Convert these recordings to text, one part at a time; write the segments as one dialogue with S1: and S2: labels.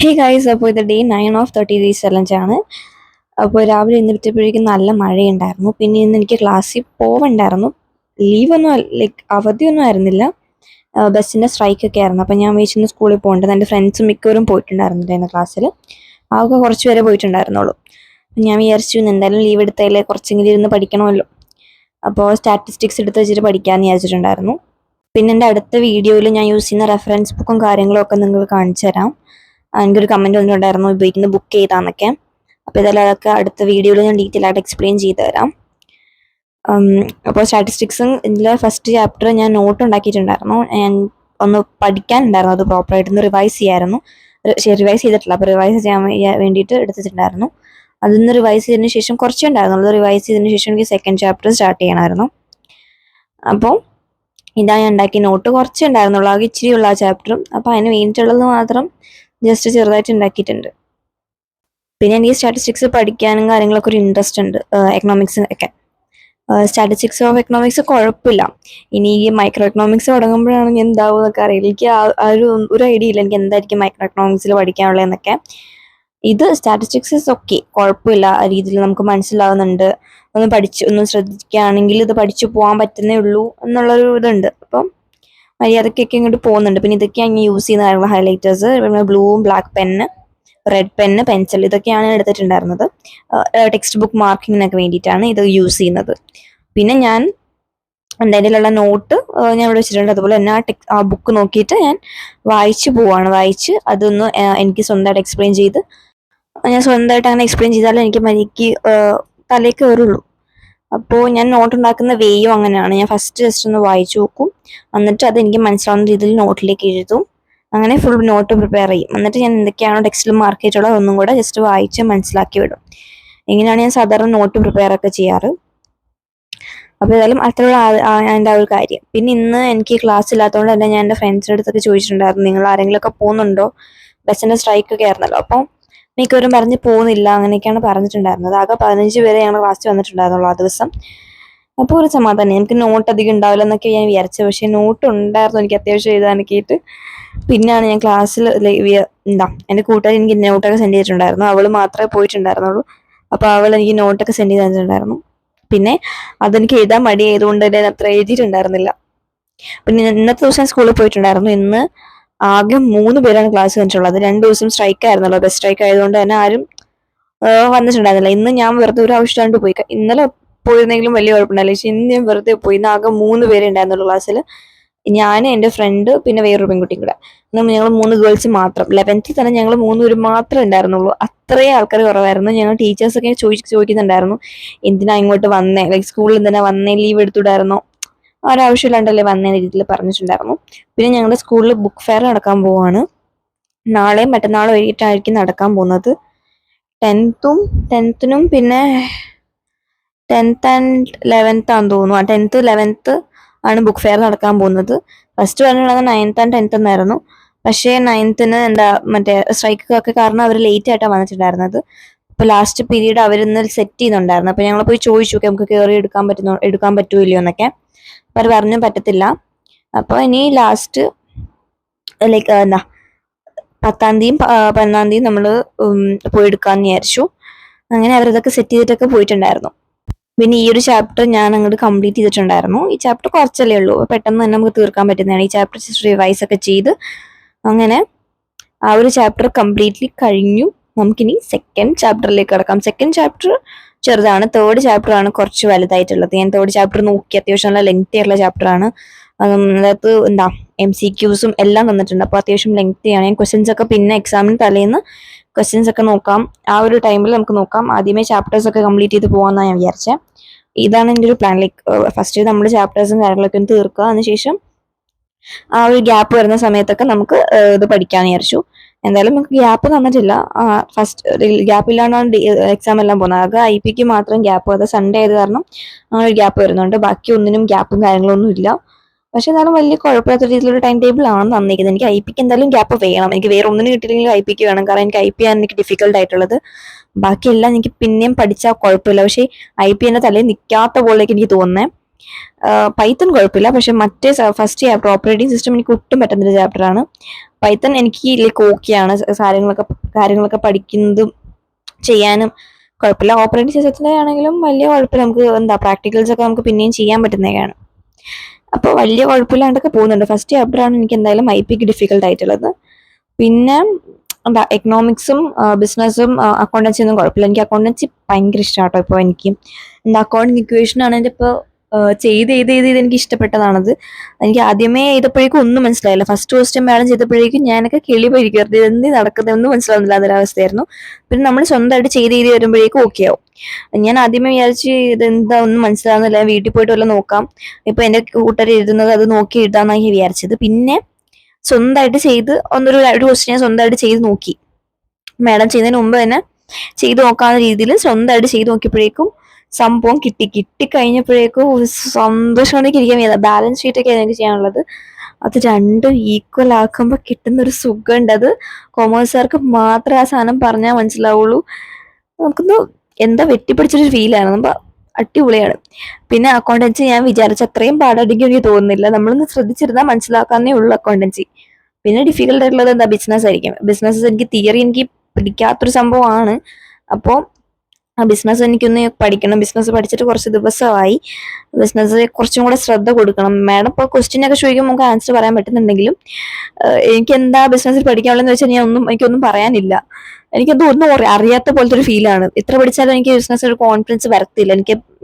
S1: Hey guys, അപ്പോൾ ഇത് day 9 of 30 days challenge ആണ്. അപ്പോൾ രാവിലെ എഴുന്നേറ്റപ്പോഴേക്കും നല്ല മഴയുണ്ടായിരുന്നു. പിന്നെ ഇന്ന് എനിക്ക് ക്ലാസ്സിൽ പോവണ്ടായിരുന്നു. ലീവൊന്നും ലൈക്ക് അവധിയൊന്നും ആയിരുന്നില്ല. ബസ്സിൻ്റെ സ്ട്രൈക്കൊക്കെ ആയിരുന്നു. അപ്പോൾ ഞാൻ വിചാരിച്ചു സ്കൂളിൽ പോകേണ്ടത്. എൻ്റെ ഫ്രണ്ട്സ് മിക്കവരും പോയിട്ടുണ്ടായിരുന്നില്ല ഇന്ന് ക്ലാസ്സിൽ. ആകെ കുറച്ച് പേരെ പോയിട്ടുണ്ടായിരുന്നുള്ളൂ. ഞാൻ വിചാരിച്ചു എന്തായാലും ലീവ് എടുത്താലേ കുറച്ചെങ്കിലും ഇരുന്ന് പഠിക്കണമല്ലോ. അപ്പോൾ സ്റ്റാറ്റിസ്റ്റിക്സ് എടുത്ത് വെച്ചിട്ട് പഠിക്കാമെന്ന് വിചാരിച്ചിട്ടുണ്ടായിരുന്നു. പിന്നെ എൻ്റെ അടുത്ത വീഡിയോയിൽ ഞാൻ യൂസ് ചെയ്യുന്ന റെഫറൻസ് ബുക്കും കാര്യങ്ങളും ഒക്കെ നിങ്ങൾക്ക് കാണിച്ചു തരാം. എനിക്കൊരു കമൻറ്റ് വന്നിട്ടുണ്ടായിരുന്നു ഉപയോഗിക്കുന്ന ബുക്ക് ചെയ്താന്നൊക്കെ. അപ്പോൾ ഇതെല്ലാം അതൊക്കെ അടുത്ത വീഡിയോയിൽ ഞാൻ ഡീറ്റെയിൽ ആയിട്ട് എക്സ്പ്ലെയിൻ ചെയ്ത് തരാം. അപ്പോൾ സ്റ്റാറ്റിസ്റ്റിക്സും ഇതിൽ ഫസ്റ്റ് ചാപ്റ്റർ ഞാൻ നോട്ട് ഉണ്ടാക്കിയിട്ടുണ്ടായിരുന്നു. ഞാൻ ഒന്ന് പഠിക്കാനുണ്ടായിരുന്നു, അത് പ്രോപ്പറായിട്ടൊന്ന് റിവൈസ് ചെയ്യായിരുന്നു. റിവൈസ് ചെയ്തിട്ടില്ല, അപ്പോൾ റിവൈസ് ചെയ്യാൻ വേണ്ടിയിട്ട് എടുത്തിട്ടുണ്ടായിരുന്നു. അതൊന്ന് റിവൈസ് ചെയ്തതിന് ശേഷം കുറച്ചേ ഉണ്ടായിരുന്നുള്ളൂ. റിവൈസ് ചെയ്തതിന് ശേഷം എനിക്ക് സെക്കൻഡ് ചാപ്റ്റർ സ്റ്റാർട്ട് ചെയ്യണമായിരുന്നു. അപ്പോൾ ഇതാ ഞാൻ ഉണ്ടാക്കിയ നോട്ട്. കുറച്ചേ ഉണ്ടായിരുന്നുള്ളൂ, ആകെ ഇച്ചിരിയുള്ള ആ ചാപ്റ്ററും. അപ്പോൾ അതിന് വേണ്ടിയിട്ടുള്ളത് മാത്രം ജസ്റ്റ് ചെറുതായിട്ട് ഉണ്ടാക്കിയിട്ടുണ്ട്. പിന്നെ എനിക്ക് സ്റ്റാറ്റിസ്റ്റിക്സ് പഠിക്കാനും കാര്യങ്ങളൊക്കെ ഒരു ഇൻട്രസ്റ്റ് ഉണ്ട്, എക്കണോമിക്സ് ഒക്കെ. സ്റ്റാറ്റിസ്റ്റിക്സ് ഓഫ് എക്കണോമിക്സ് കുഴപ്പമില്ല. ഇനി ഈ മൈക്രോ എക്കണോമിക്സ് തുടങ്ങുമ്പോഴാണ് ഞാൻ എന്താവും എന്നൊക്കെ അറിയില്ല. എനിക്ക് ഒരു ഐഡിയ ഇല്ല എനിക്ക് എന്തായിരിക്കും മൈക്രോ എക്കണോമിക്സിൽ പഠിക്കാനുള്ളതെന്നൊക്കെ. ഇത് സ്റ്റാറ്റിസ്റ്റിക്സ് ഓക്കെ, കുഴപ്പമില്ല. ആ രീതിയിൽ നമുക്ക് മനസ്സിലാവുന്നുണ്ട്. ഒന്ന് ശ്രദ്ധിക്കുകയാണെങ്കിൽ ഇത് പഠിച്ചു പോകാൻ പറ്റുന്നേ ഉള്ളൂ എന്നുള്ളൊരു ഇതുണ്ട്. അപ്പം മര്യാദക്കൊക്കെ ഇങ്ങോട്ട് പോകുന്നുണ്ട്. പിന്നെ ഇതൊക്കെയാണ് ഞാൻ യൂസ് ചെയ്യുന്ന കാര്യങ്ങൾ. ഹൈലൈറ്റേഴ്സ്, ബ്ലൂവും black pen, red pen, pencil, ഇതൊക്കെയാണ് ഞാൻ എടുത്തിട്ടുണ്ടായിരുന്നത്. ടെക്സ്റ്റ് ബുക്ക് മാർക്കിങ്ങിനൊക്കെ വേണ്ടിയിട്ടാണ് ഇത് യൂസ് ചെയ്യുന്നത്. പിന്നെ ഞാൻ എൻ്റെ കയ്യിലുള്ള നോട്ട് ഞാൻ ഇവിടെ വെച്ചിട്ടുണ്ട്. അതുപോലെ തന്നെ ആ ബുക്ക് നോക്കിയിട്ട് ഞാൻ വായിച്ച് പോവാണ്. വായിച്ച് അതൊന്ന് എനിക്ക് സ്വന്തമായിട്ട് എക്സ്പ്ലെയിൻ ചെയ്ത്, ഞാൻ സ്വന്തമായിട്ട് അങ്ങനെ എക്സ്പ്ലെയിൻ ചെയ്താലേ എനിക്ക് മര്യാദയ്ക്ക് തലയിൽ കയറുള്ളൂ. അപ്പോൾ ഞാൻ നോട്ട് ഉണ്ടാക്കുന്ന വേയും അങ്ങനെയാണ്. ഞാൻ ഫസ്റ്റ് ജസ്റ്റ് ഒന്ന് വായിച്ചു നോക്കും, എന്നിട്ട് അത് എനിക്ക് മനസ്സിലാവുന്ന രീതിയിൽ നോട്ടിലേക്ക് എഴുതും. അങ്ങനെ ഫുൾ നോട്ട് പ്രിപ്പയർ ചെയ്യും. എന്നിട്ട് ഞാൻ എന്തൊക്കെയാണോ ടെക്സ്റ്റിൽ മാർക്ക് ചെയ്തിട്ടുള്ളത് ഒന്നും കൂടെ ജസ്റ്റ് വായിച്ച് മനസ്സിലാക്കി വിടും. ഇങ്ങനെയാണ് ഞാൻ സാധാരണ നോട്ട് പ്രിപ്പയർ ഒക്കെ ചെയ്യാറ്. അപ്പോൾ ഏതായാലും അത്രയുള്ള എൻ്റെ ആ ഒരു കാര്യം. പിന്നെ ഇന്ന് എനിക്ക് ക്ലാസ് ഇല്ലാത്തതുകൊണ്ട് തന്നെ ഞാൻ എൻ്റെ ഫ്രണ്ട്സിൻ്റെ അടുത്തൊക്കെ ചോദിച്ചിട്ടുണ്ടായിരുന്നു, നിങ്ങൾ ആരെങ്കിലുമൊക്കെ പോകുന്നുണ്ടോ? ബസ്സിൻ്റെ സ്ട്രൈക്കൊക്കെ ആയിരുന്നല്ലോ. അപ്പോൾ മിക്കവരും പറഞ്ഞ് പോകുന്നില്ല, അങ്ങനെയൊക്കെയാണ് പറഞ്ഞിട്ടുണ്ടായിരുന്നത്. ആകെ 15 പേരെ ഞങ്ങൾ ക്ലാസ്സിൽ വന്നിട്ടുണ്ടായിരുന്നുള്ളൂ ആ ദിവസം. അപ്പോൾ ഒരു സമാധാനം, എനിക്ക് നോട്ട് അധികം ഉണ്ടാവില്ല എന്നൊക്കെ ഞാൻ വിചാരിച്ചത്. പക്ഷേ നോട്ട് ഉണ്ടായിരുന്നു എനിക്ക് അത്യാവശ്യം എഴുതാനൊക്കെ ആയിട്ട്. പിന്നെയാണ് ഞാൻ ക്ലാസ്സിൽ എൻ്റെ കൂട്ടുകാരി എനിക്ക് നോട്ടൊക്കെ സെൻഡ് ചെയ്തിട്ടുണ്ടായിരുന്നു. അവൾ മാത്രമേ പോയിട്ടുണ്ടായിരുന്നുള്ളൂ. അപ്പോൾ അവൾ എനിക്ക് നോട്ടൊക്കെ സെൻഡ് ചെയ്ത് തന്നിട്ടുണ്ടായിരുന്നു. പിന്നെ അതെനിക്ക് എഴുതാൻ മടി ആയതുകൊണ്ട് തന്നെ അത്ര എഴുതിയിട്ടുണ്ടായിരുന്നില്ല. പിന്നെ ഇന്നത്തെ ദിവസം സ്കൂളിൽ പോയിട്ടുണ്ടായിരുന്നു. ഇന്ന് ആകെ 3 പേരാണ് ക്ലാസ് വന്നിട്ടുള്ളത്. 2 ദിവസം സ്ട്രൈക്ക് ആയിരുന്നല്ലോ, ബസ് സ്ട്രൈക്ക് ആയതുകൊണ്ട് തന്നെ ആരും വന്നിട്ടുണ്ടായിരുന്നില്ല. ഇന്ന് ഞാൻ വെറുതെ ഒരു ആവശ്യമായിട്ട് പോയി. ഇന്നലെ പോയിരുന്നെങ്കിലും വലിയ കുഴപ്പമുണ്ടായില്ല. പക്ഷെ ഇന്ന് ഞാൻ വെറുതെ പോയി. ഇന്ന് ആകെ 3 പേരെ ഉണ്ടായിരുന്നുള്ളൂ ക്ലാസ്സിൽ. ഞാൻ, എൻ്റെ ഫ്രണ്ട്, പിന്നെ വേറൊരു പെൺകുട്ടിയും കൂടെ. ഞങ്ങൾ 3 ഗേൾസ് മാത്രം. 11th തന്നെ ഞങ്ങൾ 3 പേര് മാത്രമേ ഉണ്ടായിരുന്നുള്ളൂ. അത്രയും ആൾക്കാർ കുറവായിരുന്നു. ഞങ്ങൾ ടീച്ചേഴ്സൊക്കെ ചോദിക്കുന്നുണ്ടായിരുന്നു, എന്തിനാ ഇങ്ങോട്ട് വന്നേ, ലൈക്ക് സ്കൂളിൽ എന്തിനാ വന്നേ, ലീവ് എടുത്തുവിടായിരുന്നോ, ഒരാവശ്യമില്ലാണ്ടല്ലേ വന്നേന്ന രീതിയിൽ പറഞ്ഞിട്ടുണ്ടായിരുന്നു. പിന്നെ ഞങ്ങളുടെ സ്കൂളിൽ ബുക്ക് ഫെയർ നടക്കാൻ പോവാണ്. നാളെയും മറ്റന്നാളും വൈകിട്ടായിരിക്കും നടക്കാൻ പോകുന്നത്. 10th-നും പിന്നെ 10th and 11th ആണെന്ന് തോന്നുന്നു. 10th 11th ആണ് ബുക്ക് ഫെയർ നടക്കാൻ പോകുന്നത്. ഫസ്റ്റ് പറഞ്ഞിട്ടുള്ളത് 9th and 10th എന്നായിരുന്നു. പക്ഷേ 9th-ന് മറ്റേ സ്ട്രൈക്കൊക്കെ കാരണം അവർ ലേറ്റ് ആയിട്ടാണ് വന്നിട്ടുണ്ടായിരുന്നത്. അപ്പോൾ ലാസ്റ്റ് പീരീഡ് അവരിന്ന് സെറ്റ് ചെയ്യുന്നുണ്ടായിരുന്നു. അപ്പോൾ ഞങ്ങൾ പോയി ചോദിച്ചു, നമുക്ക് കയറി എടുക്കാൻ പറ്റുമോ ഇല്ലയോ എന്നൊക്കെ. അപ്പോൾ അവർ പറഞ്ഞു പറ്റത്തില്ല. അപ്പോൾ ഇനി ലാസ്റ്റ് ലൈക്ക് 10th തീയതിയും 11th തീയതിയും നമ്മൾ പോയി എടുക്കാമെന്ന് വിചാരിച്ചു. അങ്ങനെ അവരതൊക്കെ സെറ്റ് ചെയ്തിട്ടൊക്കെ പോയിട്ടുണ്ടായിരുന്നു. പിന്നെ ഈ ഒരു ചാപ്റ്റർ ഞാൻ അങ്ങോട്ട് കംപ്ലീറ്റ് ചെയ്തിട്ടുണ്ടായിരുന്നു. ഈ ചാപ്റ്റർ കുറച്ചല്ലേ ഉള്ളൂ, പെട്ടെന്ന് തന്നെ നമുക്ക് തീർക്കാൻ പറ്റുന്നതാണ്. ഈ ചാപ്റ്റർ റിവൈസ് ഒക്കെ ചെയ്ത് അങ്ങനെ ആ ഒരു ചാപ്റ്റർ കംപ്ലീറ്റ്ലി കഴിഞ്ഞു. നമുക്കിനി സെക്കൻഡ് ചാപ്റ്ററിലേക്ക് കിടക്കാം. സെക്കൻഡ് ചാപ്റ്റർ ചെറുതാണ്. തേർഡ് ചാപ്റ്റർ ആണ് കുറച്ച് വലുതായിട്ടുള്ളത്. ഞാൻ തേർഡ് ചാപ്റ്റർ നോക്കി, അത്യാവശ്യം നല്ല ലെങ്തി ആയിട്ടുള്ള ചാപ്റ്റർ ആണ്. അതിനകത്ത് MCQs എല്ലാം തന്നിട്ടുണ്ട്. അപ്പോൾ അത്യാവശ്യം ലെങ്തിയാണ്. ഞാൻ ക്വസ്റ്റ്യൻസ് ഒക്കെ പിന്നെ എക്സാമിന് തലേന്ന് ക്വസ്റ്റ്യൻസ് ഒക്കെ നോക്കാം. ആ ഒരു ടൈമിൽ നമുക്ക് നോക്കാം. ആദ്യമേ ചാപ്റ്റേഴ്സ് ഒക്കെ കംപ്ലീറ്റ് ചെയ്ത് പോകാമെന്നാണ് ഞാൻ വിചാരിച്ചത്. ഇതാണ് എൻ്റെ ഒരു പ്ലാൻ. ലൈക്ക് ഫസ്റ്റ് നമ്മൾ ചാപ്റ്റേഴ്സും കാര്യങ്ങളൊക്കെ ഒന്ന് തീർക്കുക, അതിനുശേഷം ആ ഒരു ഗ്യാപ്പ് വരുന്ന സമയത്തൊക്കെ നമുക്ക് ഇത് പഠിക്കാമെന്ന് വിചാരിച്ചു. എന്തായാലും നമുക്ക് ഗ്യാപ്പ് തന്നിട്ടില്ല. ഫസ്റ്റ് ഗ്യാപ്പ് ഇല്ലാണ്ടാണ് എക്സാം എല്ലാം പോകുന്നത്. ആകെ IP-ക്ക് മാത്രം ഗ്യാപ്പ്, അത് സൺഡേ ആയത് കാരണം അങ്ങനെ ഒരു ഗ്യാപ്പ് വരുന്നുണ്ട്. ബാക്കി ഒന്നിനും ഗ്യാപ്പും കാര്യങ്ങളൊന്നും ഇല്ല. പക്ഷെ എന്നാലും വലിയ കുഴപ്പമില്ലാത്ത രീതിയിലൊരു ടൈം ടേബിൾ ആണ് തന്നിരിക്കുന്നത്. എനിക്ക് IP-ക്ക് എന്തായാലും ഗ്യാപ്പ് വേണം. എനിക്ക് വേറെ ഒന്നിനും കിട്ടിയില്ലെങ്കിൽ IP-ക്ക് വേണം. കാരണം എനിക്ക് IP ആണ് എനിക്ക് ഡിഫിക്കൽട്ട് ആയിട്ടുള്ളത്. ബാക്കിയെല്ലാം എനിക്ക് പിന്നെയും പഠിച്ചാൽ കുഴപ്പമില്ല. പക്ഷേ IP എൻ്റെ തലയിൽ നിൽക്കാത്ത പോലെയൊക്കെ എനിക്ക് തോന്നുന്നത്. പൈത്തൺ കുഴപ്പമില്ല, പക്ഷെ മറ്റേ ഫസ്റ്റ് ചാപ്റ്റർ ഓപ്പറേറ്റിംഗ് സിസ്റ്റം എനിക്ക് ഒട്ടും പറ്റുന്നൊരു ചാപ്റ്ററാണ്. പൈത്തൺ എനിക്ക് ലൈക്ക് ഓക്കെയാണ്, കാര്യങ്ങളൊക്കെ പഠിക്കുന്നതും ചെയ്യാനും കുഴപ്പമില്ല. ഓപ്പറേറ്റിംഗ് സിസ്റ്റത്തിൻ്റെ ആണെങ്കിലും വലിയ കുഴപ്പമില്ല, നമുക്ക് എന്താ പ്രാക്ടിക്കൽസ് ഒക്കെ നമുക്ക് പിന്നെയും ചെയ്യാൻ പറ്റുന്നതാണ്. അപ്പോൾ വലിയ കുഴപ്പമില്ലാണ്ടൊക്കെ പോകുന്നുണ്ട്. ഫസ്റ്റ് ചാപ്റ്ററാണ് എനിക്ക് എന്തായാലും ഐപിക്ക് ഡിഫിക്കൽട്ട് ആയിട്ടുള്ളത്. പിന്നെ എന്താ എക്കണോമിക്സും ബിസിനസ്സും അക്കൗണ്ടൻസി ഒന്നും കുഴപ്പമില്ല. എനിക്ക് അക്കൗണ്ടൻസി ഭയങ്കര ഇഷ്ടമാട്ടോ. ഇപ്പോൾ എനിക്ക് എന്താ അക്കൗണ്ടിങ് ഇക്വേഷൻ ആണെങ്കിൽ ഇപ്പോൾ ചെയ്ത് എനിക്ക് ഇഷ്ടപ്പെട്ടതാണത്. എനിക്ക് ആദ്യമേ ചെയ്തപ്പോഴേക്കും ഒന്നും മനസ്സിലായില്ല. ഫസ്റ്റ് ക്വസ്റ്റ്യൻ മാഡം ചെയ്തപ്പോഴേക്കും ഞാനൊക്കെ കിളി പോയിരിക്കുമായിരുന്നു, എന്ത് നടക്കുന്നത് ഒന്നും മനസ്സിലാവുന്നില്ല എന്നൊരവസ്ഥയായിരുന്നു. പിന്നെ നമ്മൾ സ്വന്തമായിട്ട് ചെയ്ത് വരുമ്പോഴേക്കും ഓക്കെ ആവും. ഞാൻ ആദ്യമേ വിചാരിച്ച് ഇതെന്താ ഒന്നും മനസ്സിലാവുന്നില്ല, വീട്ടിൽ പോയിട്ട് വല്ലതും നോക്കാം, ഇപ്പൊ എന്റെ കൂട്ടുകാർ എഴുതുന്നത് അത് നോക്കി എഴുതാന്നാണ് വിചാരിച്ചത്. പിന്നെ സ്വന്തമായിട്ട് ചെയ്ത് ഒരു ക്വസ്റ്റ്യൻ സ്വന്തമായിട്ട് ചെയ്ത് നോക്കി. മാഡം ചെയ്യുന്നതിന് മുമ്പ് തന്നെ ചെയ്ത് നോക്കാവുന്ന രീതിയിൽ സ്വന്തമായിട്ട് ചെയ്ത് നോക്കിയപ്പോഴേക്കും സംഭവം കിട്ടിക്കഴിഞ്ഞപ്പോഴേക്കും സന്തോഷം കൊണ്ടേക്ക് ഇരിക്കാൻ വയ്യ. ബാലൻസ് ഷീറ്റ് ഒക്കെ എനിക്ക് ചെയ്യാനുള്ളത്, അത് രണ്ടും ഈക്വൽ ആക്കുമ്പോൾ കിട്ടുന്ന ഒരു സുഖമുണ്ട്. അത് കൊമേഴ്സുകാർക്ക് മാത്രമേ ആ സാധനം പറഞ്ഞാൽ മനസ്സിലാവുള്ളൂ. നമുക്കൊന്ന് എന്താ വെട്ടിപ്പിടിച്ചൊരു ഫീലാണ്, നമ്മൾ അടിപൊളിയാണ്. പിന്നെ അക്കൗണ്ടൻസി ഞാൻ വിചാരിച്ച അത്രയും പാടായിരിക്കും എനിക്ക് തോന്നുന്നില്ല. നമ്മളൊന്ന് ശ്രദ്ധിച്ചിരുന്നാൽ മനസ്സിലാക്കാന്നേ ഉള്ളൂ അക്കൗണ്ടൻസി. പിന്നെ ഡിഫിക്കൽട്ട് ആയിട്ടുള്ളത് എന്താ ബിസിനസ് ആയിരിക്കും. ബിസിനസ് എനിക്ക് തിയറി എനിക്ക് പിടിക്കാത്തൊരു സംഭവമാണ്. അപ്പോൾ ആ ബിസിനസ് എനിക്കൊന്ന് പഠിക്കണം. ബിസിനസ് പഠിച്ചിട്ട് കുറച്ച് ദിവസമായി. ബിസിനസ് കുറച്ചും കൂടെ ശ്രദ്ധ കൊടുക്കണം. മാഡം ഇപ്പോൾ ക്വസ്റ്റ്യൻ ഒക്കെ ചോദിക്കുമ്പോൾ നമുക്ക് ആൻസർ പറയാൻ പറ്റുന്നുണ്ടെങ്കിലും എനിക്ക് എന്താ ബിസിനസ്സിൽ പഠിക്കാനുള്ളതെന്ന് വെച്ചാൽ എനിക്കൊന്നും പറയാനില്ല. എനിക്കെന്തോ ഒന്നും അറിയാത്ത പോലത്തെ ഒരു ഫീലാണ്. എത്ര പഠിച്ചാലും എനിക്ക് ബിസിനസ് ഒരു കോൺഫിഡൻസ് വരത്തില്ല.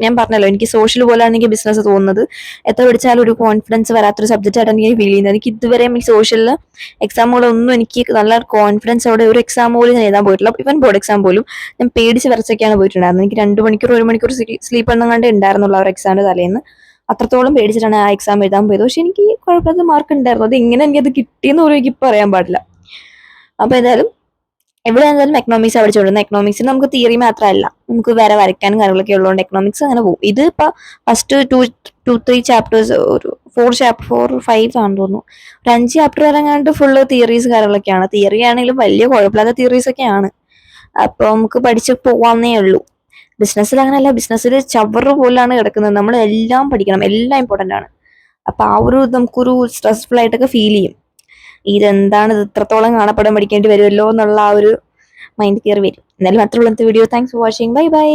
S1: ഞാൻ പറഞ്ഞല്ലോ, എനിക്ക് സോഷ്യൽ പോലെയാണ് എനിക്ക് ബിസിനസ് തോന്നുന്നത്. എത്ര പഠിച്ചാലും ഒരു കോൺഫിഡൻസ് വരാത്തൊരു സബ്ജക്റ്റ് ആയിട്ടാണ് എനിക്ക് ഫീൽ ചെയ്യുന്നത്. എനിക്ക് ഇതുവരെ ഈ സോഷ്യലിൽ എക്സാമുകളൊന്നും എനിക്ക് നല്ല കോൺഫിഡൻസ് അവിടെ ഒരു എക്സാം പോലും ഞാൻ എഴുതാൻ പോയിട്ടില്ല. ഇവൻ ബോർഡ് എക്സാം പോലും ഞാൻ പേടിച്ച് വരച്ചൊക്കെയാണ് പോയിട്ടുണ്ടായിരുന്നത്. എനിക്ക് 2 മണിക്കൂർ 1 മണിക്കൂർ സ്ലീപ്പ് എന്നെങ്ങാണ്ട് ഉണ്ടായിരുന്നുള്ള ആ ഒരു എക്സാമിന്റെ തലേന്ന്. അത്രത്തോളം പേടിച്ചിട്ടാണ് ആ എക്സാം എഴുതാൻ പോയത്. പക്ഷെ എനിക്ക് കുഴപ്പമില്ലാത്ത മാർക്ക് ഉണ്ടായിരുന്നു. അത് എങ്ങനെ എനിക്കത് കിട്ടിയെന്ന് പോലും എനിക്ക് പറയാൻ പാടില്ല. അപ്പൊ എന്തായാലും ഇവിടെ എന്തായാലും എക്കണോമിക്സ് പഠിച്ചുകൊണ്ടിരുന്നത്. എക്കണോമിക്സിൽ നമുക്ക് തിയറി മാത്രമല്ല, നമുക്ക് വേറെ വരയ്ക്കാനും കാര്യങ്ങളൊക്കെ ഉള്ളതുകൊണ്ട് എക്കണോമിക്സ് അങ്ങനെ പോകും. ഇത് ഇപ്പൊ ഫസ്റ്റ് 3 ചാപ്റ്റേഴ്സ്, ഒരു 4-5 ആണെന്ന് തോന്നുന്നു. ഒരു 5 ചാപ്റ്റർ വരെങ്ങാണ്ട് ഫുള്ള് തിയറീസ് കാര്യങ്ങളൊക്കെയാണ്. തിയറി ആണെങ്കിലും വലിയ കുഴപ്പമില്ലാത്ത തിയറീസ് ഒക്കെയാണ്. അപ്പൊ നമുക്ക് പഠിച്ച് പോവാന്നേ ഉള്ളൂ. ബിസിനസ്സിൽ അങ്ങനെയല്ല, ബിസിനസ്സിൽ ചവറ് പോലാണ് കിടക്കുന്നത്. നമ്മൾ എല്ലാം പഠിക്കണം, എല്ലാം ഇമ്പോർട്ടൻ്റ് ആണ്. അപ്പൊ ആ ഒരു നമുക്കൊരു സ്ട്രെസ്ഫുൾ ആയിട്ടൊക്കെ ഫീൽ ചെയ്യും. ഇത് ഇത്രത്തോളം കാണപ്പെടാൻ പഠിക്കേണ്ടി വരുമല്ലോ എന്നുള്ള ആ ഒരു മൈൻഡ് കയറി വരും. എന്നാലും അത്രയുള്ള video. Thanks for watching. Bye by.